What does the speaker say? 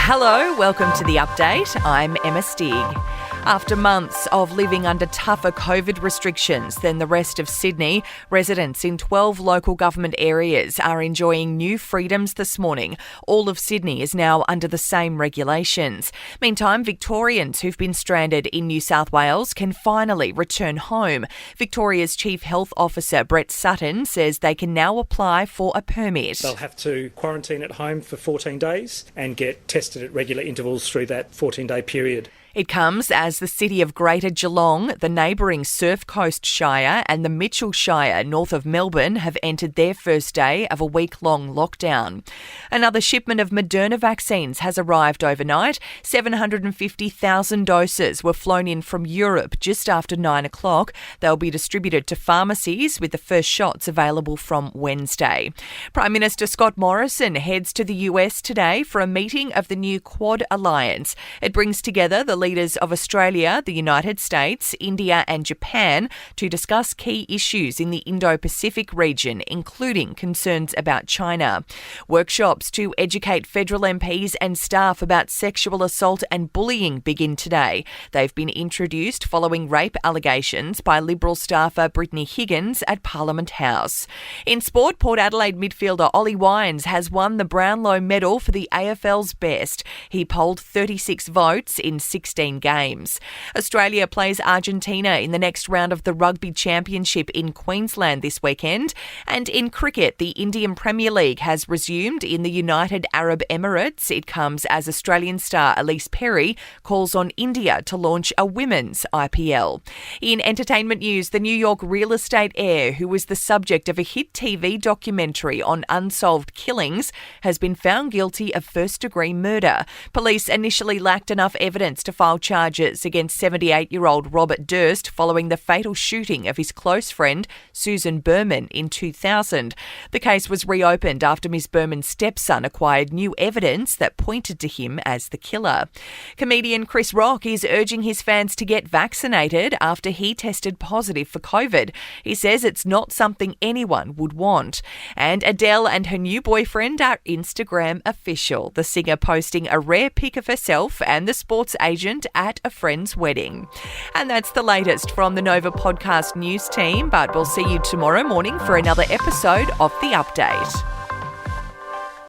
Hello, welcome to The Update. I'm Emma Stig. After months of living under tougher COVID restrictions than the rest of Sydney, residents in 12 local government areas are enjoying new freedoms this morning. All of Sydney is now under the same regulations. Meantime, Victorians who've been stranded in New South Wales can finally return home. Victoria's Chief Health Officer, Brett Sutton, says they can now apply for a permit. They'll have to quarantine at home for 14 days and get tested at regular intervals through that 14-day period. It comes as the city of Greater Geelong, the neighbouring Surf Coast Shire and the Mitchell Shire north of Melbourne have entered their first day of a week-long lockdown. Another shipment of Moderna vaccines has arrived overnight. 750,000 doses were flown in from Europe just after 9 o'clock. They'll be distributed to pharmacies with the first shots available from Wednesday. Prime Minister Scott Morrison heads to the US today for a meeting of the new Quad Alliance. It brings together the leaders of Australia, the United States, India and Japan to discuss key issues in the Indo-Pacific region, including concerns about China. Workshops to educate federal MPs and staff about sexual assault and bullying begin today. They've been introduced following rape allegations by Liberal staffer Brittany Higgins at Parliament House. In sport, Port Adelaide midfielder Ollie has won the Brownlow medal for the AFL's best. He polled 36 votes in 16 games. Australia plays Argentina in the next round of the Rugby Championship in Queensland this weekend. And in cricket, the Indian Premier League has resumed in the United Arab Emirates. It comes as Australian star Elise Perry calls on India to launch a women's IPL. In entertainment news, the New York real estate heir who was the subject of a hit TV documentary on unsolved killings has been found guilty of first-degree murder. Police initially lacked enough evidence to file charges against 78-year-old Robert Durst following the fatal shooting of his close friend Susan Berman in 2000. The case was reopened after Ms Berman's stepson acquired new evidence that pointed to him as the killer. Comedian Chris Rock is urging his fans to get vaccinated after he tested positive for COVID. He says it's not something anyone would want. And Adele and her new boyfriend are Instagram official, the singer posting a rare pic of herself and the sports agent at a friend's wedding. And that's the latest from the Nova Podcast News team, but we'll see you tomorrow morning for another episode of The Update.